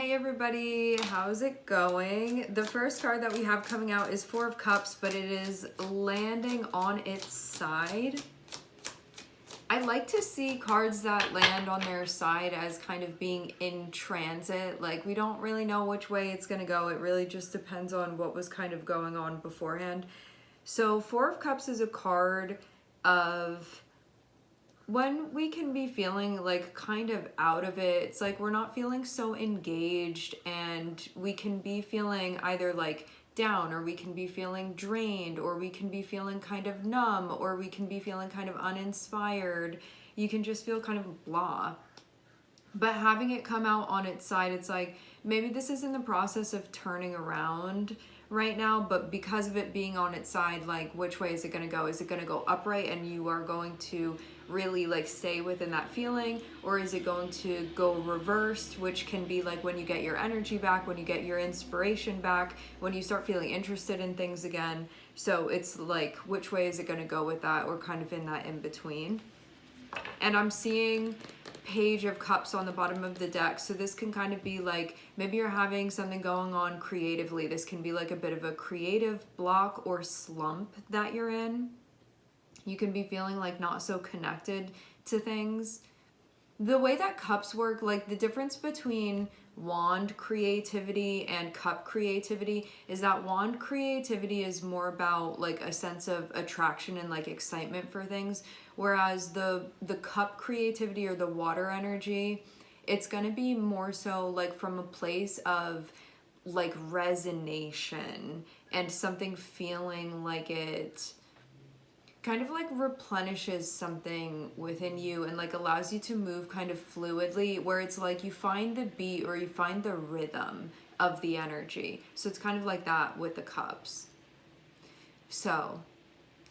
Hey everybody, how's it going? The first card that we have coming out is Four of Cups, but it is landing on its side. I like to see cards that land on their side as kind of being in transit. Like, we don't really know which way it's going to go. It really just depends on what was kind of going on beforehand. So Four of Cups is a card of when we can be feeling like kind of out of it. It's like we're not feeling so engaged, and we can be feeling either like down, or we can be feeling drained, or we can be feeling kind of numb, or we can be feeling kind of uninspired. You can just feel kind of blah. But having it come out on its side, it's like maybe this is in the process of turning around right now, but because of it being on its side, like, which way is it going to go? Is it going to go upright and you are going to really like stay within that feeling, or is it going to go reversed, which can be like when you get your energy back, when you get your inspiration back, when you start feeling interested in things again? So it's like, which way is it going to go with that? Or kind of in that in between. And I'm seeing Page of Cups on the bottom of the deck. So this can kind of be like, maybe you're having something going on creatively. This can be like a bit of a creative block or slump that you're in. You can be feeling like not so connected to things. The way that cups work, like the difference between wand creativity and cup creativity is that wand creativity is more about like a sense of attraction and like excitement for things, whereas the cup creativity or the water energy, it's going to be more so like from a place of like resonation and something feeling like it kind of like replenishes something within you and like allows you to move kind of fluidly, where it's like you find the beat or you find the rhythm of the energy. So it's kind of like that with the cups. So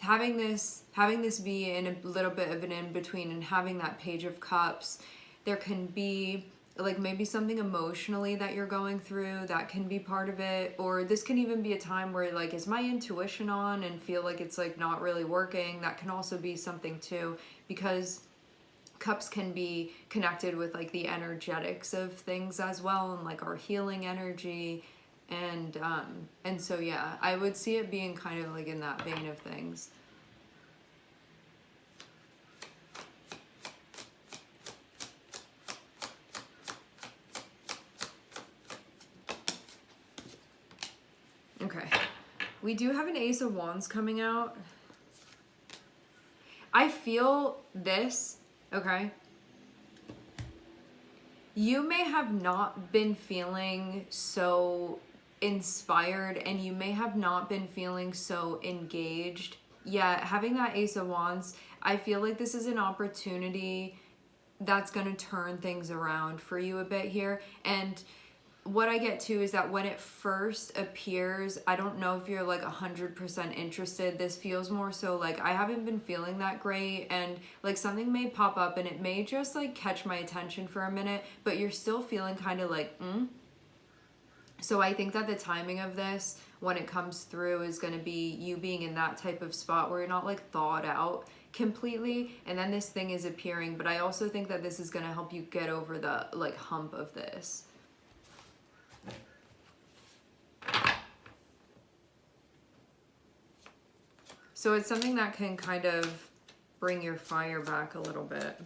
having this be in a little bit of an in-between and having that Page of Cups, there can be like maybe something emotionally that you're going through that can be part of it. Or this can even be a time where like, is my intuition on and feel like it's like not really working? That can also be something too, because cups can be connected with like the energetics of things as well, and like our healing energy. And so yeah, I would see it being kind of like in that vein of things. Okay, we do have an Ace of Wands coming out. I feel this, okay? You may have not been feeling so inspired, and you may have not been feeling so engaged. Yeah, having that Ace of Wands, I feel like this is an opportunity that's going to turn things around for you a bit here. And what I get too is that when it first appears, I don't know if you're like 100% interested. This feels more so like I haven't been feeling that great, and like something may pop up and it may just like catch my attention for a minute, but you're still feeling kind of like, So I think that the timing of this, when it comes through, is going to be you being in that type of spot where you're not like thawed out completely, and then this thing is appearing. But I also think that this is going to help you get over the like hump of this. So it's something that can kind of bring your fire back a little bit.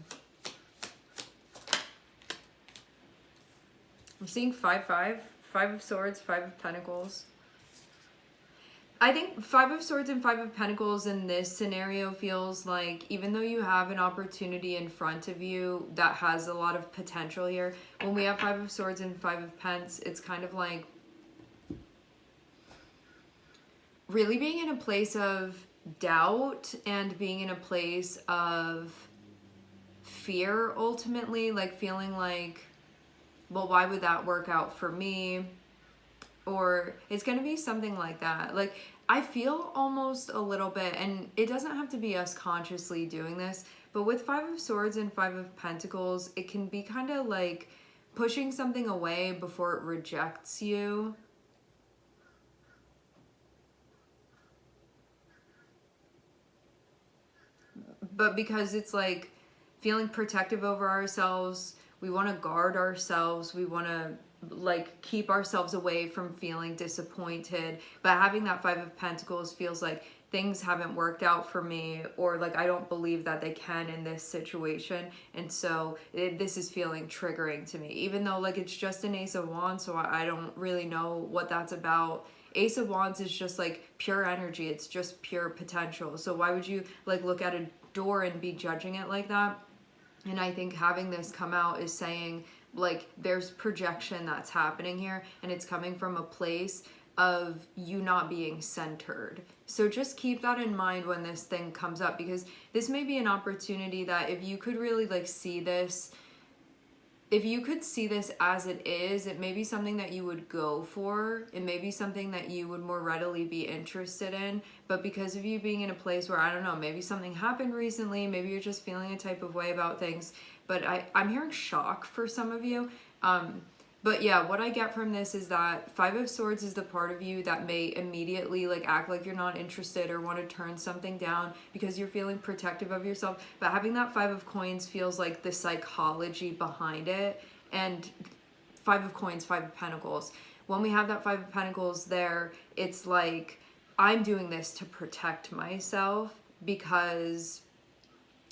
I'm seeing 5-5, 5 of Swords, 5 of Pentacles. I think 5 of Swords and 5 of Pentacles in this scenario feels like, even though you have an opportunity in front of you that has a lot of potential here, when we have 5 of Swords and 5 of Pents, it's kind of like really being in a place of doubt and being in a place of fear ultimately, like feeling like, well, why would that work out for me? Or it's going to be something like that. Like, I feel almost a little bit, and it doesn't have to be us consciously doing this, but with 5 of Swords and 5 of Pentacles, it can be kind of like pushing something away before it rejects you. But because it's like feeling protective over ourselves, we want to guard ourselves, we want to like keep ourselves away from feeling disappointed. But having that Five of Pentacles feels like things haven't worked out for me, or like I don't believe that they can in this situation, and so this is feeling triggering to me, even though like it's just an Ace of Wands, so I don't really know what that's about. Ace of Wands is just like pure energy, it's just pure potential, so why would you like look at a door and be judging it like that? And I think having this come out is saying like there's projection that's happening here, and it's coming from a place of you not being centered. So just keep that in mind when this thing comes up, because this may be an opportunity that if you could really like see this, if you could see this as it is, it may be something that you would go for. It may be something that you would more readily be interested in. But because of you being in a place where, I don't know, maybe something happened recently, maybe you're just feeling a type of way about things. But I'm hearing shock for some of you. But yeah, what I get from this is that Five of Swords is the part of you that may immediately like act like you're not interested or want to turn something down because you're feeling protective of yourself. But having that Five of Coins feels like the psychology behind it. And Five of Coins, Five of Pentacles. When we have that Five of Pentacles there, it's like I'm doing this to protect myself because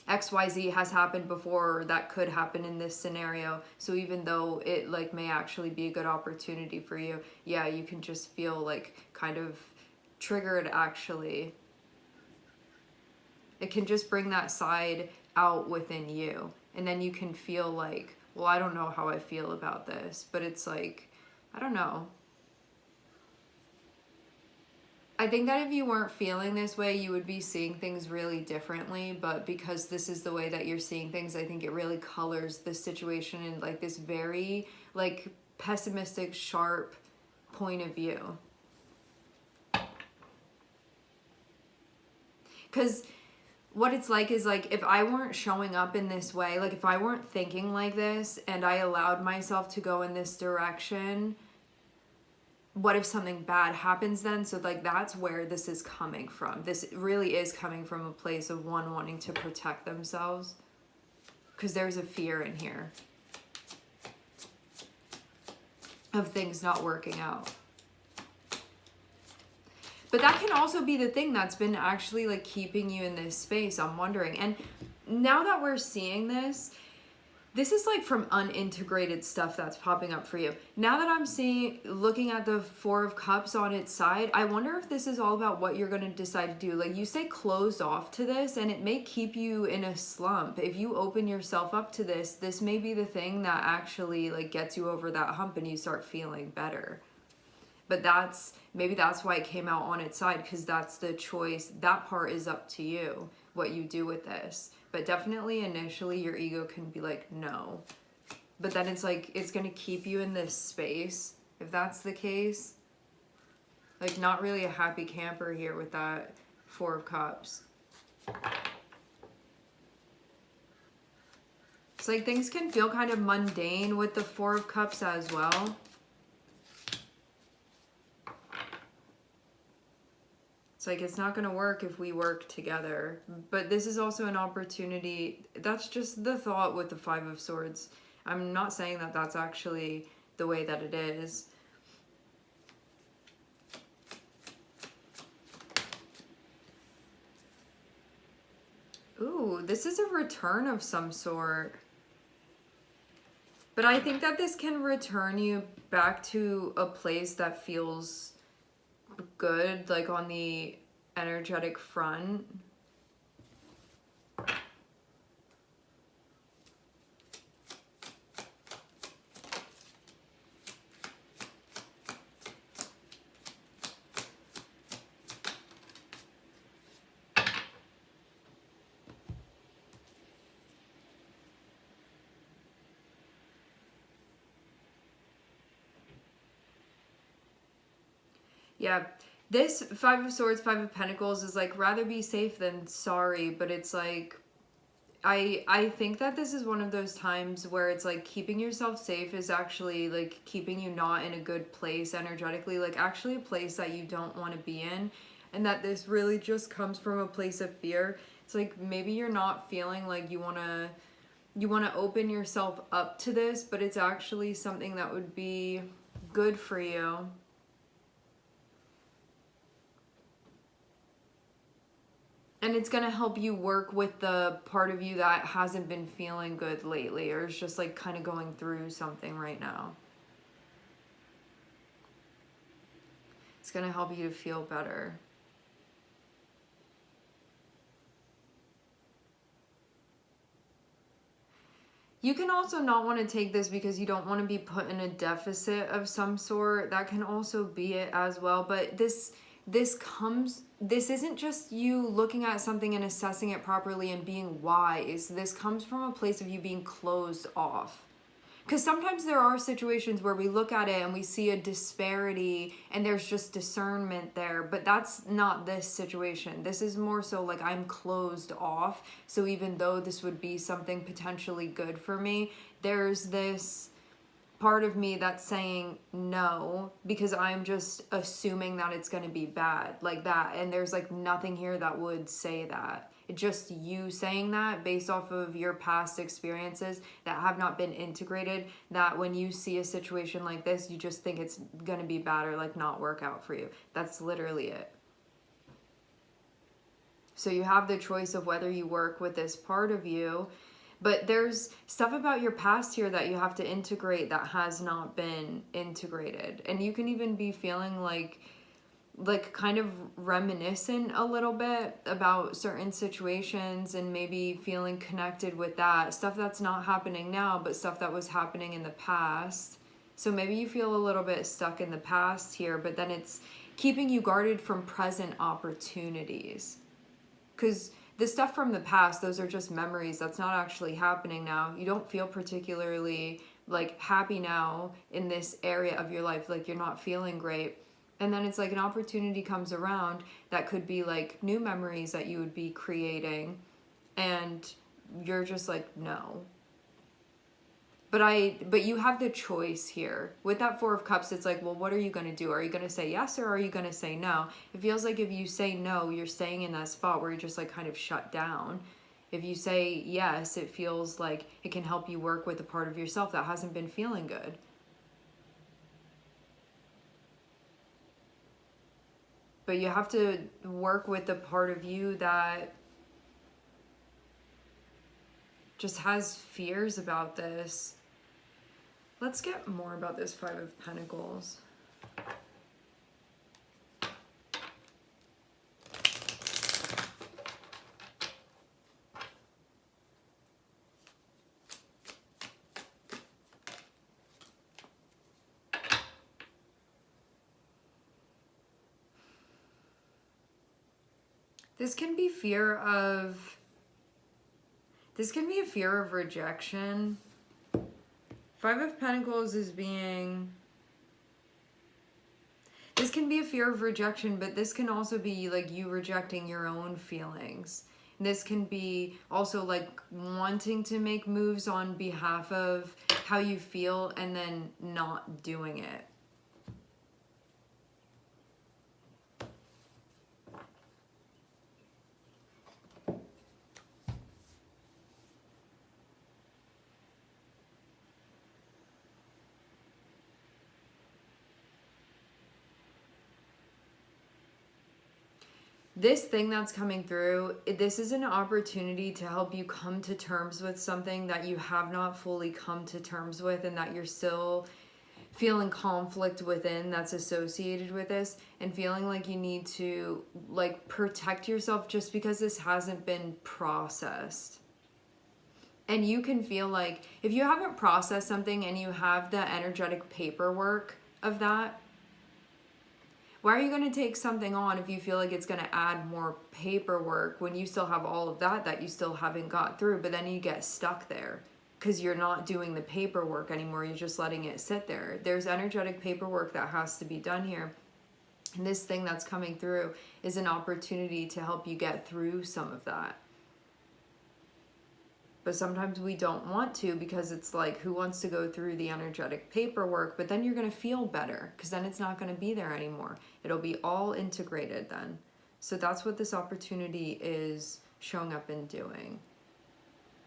XYZ has happened before, or that could happen in this scenario. So even though it like may actually be a good opportunity for you, yeah, you can just feel like kind of triggered actually. It can just bring that side out within you. And then you can feel like, well, I don't know how I feel about this, but it's like, I don't know. I think that if you weren't feeling this way, you would be seeing things really differently. But because this is the way that you're seeing things, I think it really colors the situation in like this very like pessimistic, sharp point of view. Because what it's like is like if I weren't showing up in this way, like if I weren't thinking like this and I allowed myself to go in this direction, what if something bad happens then? So like that's where this is coming from. This really is coming from a place of one wanting to protect themselves, because there's a fear in here of things not working out. But that can also be the thing that's been actually like keeping you in this space, I'm wondering. And now that we're seeing this is like from unintegrated stuff that's popping up for you. Now that I'm looking at the Four of Cups on its side, I wonder if this is all about what you're going to decide to do. Like you stay closed off to this and it may keep you in a slump. If you open yourself up to this, this may be the thing that actually like gets you over that hump and you start feeling better. But maybe that's why it came out on its side, because that's the choice. That part is up to you, what you do with this. But definitely initially your ego can be like, no. But then it's like, it's going to keep you in this space, if that's the case. Like not really a happy camper here with that Four of Cups. It's like things can feel kind of mundane with the Four of Cups as well. It's like, it's not going to work if we work together. But this is also an opportunity. That's just the thought with the Five of Swords. I'm not saying that that's actually the way that it is. Ooh, this is a return of some sort. But I think that this can return you back to a place that feels good, like on the energetic front. Yeah. This Five of Swords, Five of Pentacles is like rather be safe than sorry, but it's like I think that this is one of those times where it's like keeping yourself safe is actually like keeping you not in a good place energetically, like actually a place that you don't want to be in, and that this really just comes from a place of fear. It's like maybe you're not feeling like you want to you want to open yourself up to this, but it's actually something that would be good for you. And it's going to help you work with the part of you that hasn't been feeling good lately, or is just like kind of going through something right now. It's going to help you to feel better. You can also not want to take this because you don't want to be put in a deficit of some sort. That can also be it as well. But this isn't just you looking at something and assessing it properly and being wise. This comes from a place of you being closed off. Because sometimes there are situations where we look at it and we see a disparity and there's just discernment there, but that's not this situation. This is more so like I'm closed off. So even though this would be something potentially good for me, there's this part of me that's saying no because I'm just assuming that it's going to be bad like that. And there's like nothing here that would say that. It's just you saying that based off of your past experiences that have not been integrated, that when you see a situation like this, you just think it's going to be bad or like not work out for you. That's literally it. So you have the choice of whether you work with this part of you, but there's stuff about your past here that you have to integrate that has not been integrated. And you can even be feeling like kind of reminiscent a little bit about certain situations and maybe feeling connected with that stuff that's not happening now, but stuff that was happening in the past. So maybe you feel a little bit stuck in the past here, but then it's keeping you guarded from present opportunities. Because the stuff from the past, those are just memories. That's not actually happening now. You don't feel particularly like happy now in this area of your life. Like you're not feeling great. And then it's like an opportunity comes around that could be like new memories that you would be creating. And you're just like, no. But you have the choice here. With that Four of Cups, it's like, well, what are you going to do? Are you going to say yes or are you going to say no? It feels like if you say no, you're staying in that spot where you're just like kind of shut down. If you say yes, it feels like it can help you work with a part of yourself that hasn't been feeling good. But you have to work with the part of you that just has fears about this. Let's get more about this Five of Pentacles. This can be a fear of rejection. Five of Pentacles is being... This can be a fear of rejection, but this can also be like you rejecting your own feelings. This can be also like wanting to make moves on behalf of how you feel and then not doing it. This thing that's coming through, this is an opportunity to help you come to terms with something that you have not fully come to terms with and that you're still feeling conflict within that's associated with this, and feeling like you need to like protect yourself just because this hasn't been processed. And you can feel like if you haven't processed something and you have the energetic paperwork of that, why are you going to take something on if you feel like it's going to add more paperwork when you still have all of that you still haven't got through, but then you get stuck there because you're not doing the paperwork anymore. You're just letting it sit there. There's energetic paperwork that has to be done here. And this thing that's coming through is an opportunity to help you get through some of that. But sometimes we don't want to because it's like, who wants to go through the energetic paperwork? But then you're going to feel better because then it's not going to be there anymore. It'll be all integrated then. So that's what this opportunity is showing up and doing.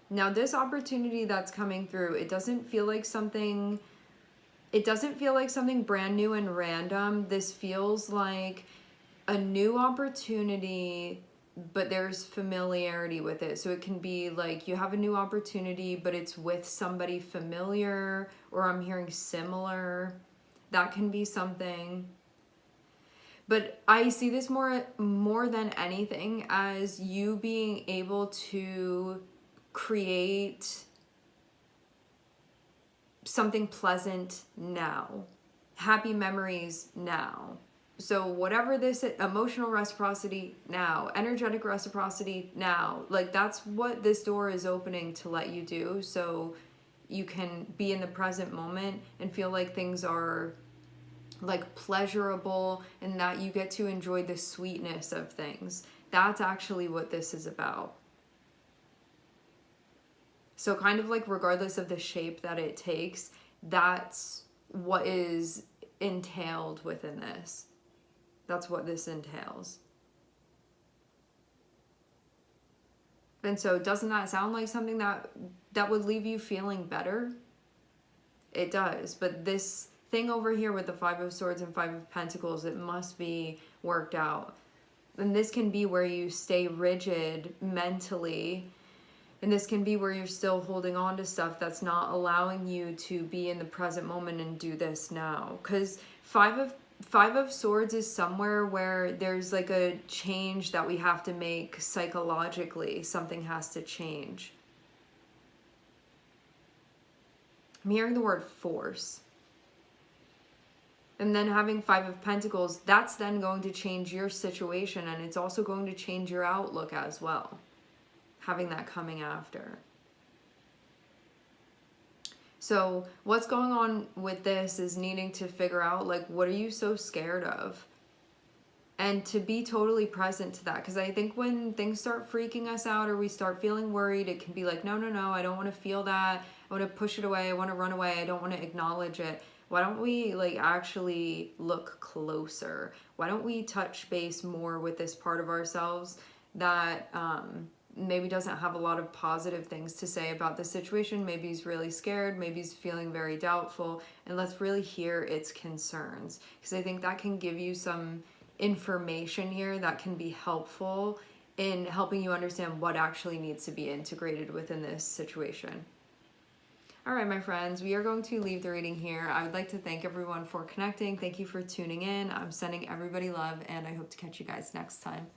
Now this opportunity that's coming through, it doesn't feel like something brand new and random. This feels like a new opportunity, but there's familiarity with it. So it can be like you have a new opportunity, but it's with somebody familiar, or I'm hearing similar. That can be something. But I see this more than anything as you being able to create something pleasant now, happy memories now. So whatever this emotional reciprocity now, energetic reciprocity now, like that's what this door is opening to let you do. So you can be in the present moment and feel like things are like pleasurable, and that you get to enjoy the sweetness of things. That's actually what this is about. So kind of like regardless of the shape that it takes, that's what is entailed within this. That's what this entails. And so doesn't that sound like something that would leave you feeling better? It does. But this thing over here with the Five of Swords and Five of Pentacles, it must be worked out. And this can be where you stay rigid mentally. And this can be where you're still holding on to stuff that's not allowing you to be in the present moment and do this now. Because Five of Swords is somewhere where there's like a change that we have to make psychologically. Something has to change. I'm hearing the word force. And then having Five of Pentacles, that's then going to change your situation, and it's also going to change your outlook as well. Having that coming after. So what's going on with this is needing to figure out, like, what are you so scared of? And to be totally present to that. Because I think when things start freaking us out or we start feeling worried, it can be like, no, I don't want to feel that. I want to push it away. I want to run away. I don't want to acknowledge it. Why don't we like actually look closer? Why don't we touch base more with this part of ourselves that maybe doesn't have a lot of positive things to say about the situation? Maybe he's really scared. Maybe he's feeling very doubtful. And let's really hear its concerns. Because I think that can give you some information here that can be helpful in helping you understand what actually needs to be integrated within this situation. All right, my friends, we are going to leave the reading here. I would like to thank everyone for connecting. Thank you for tuning in. I'm sending everybody love, and I hope to catch you guys next time.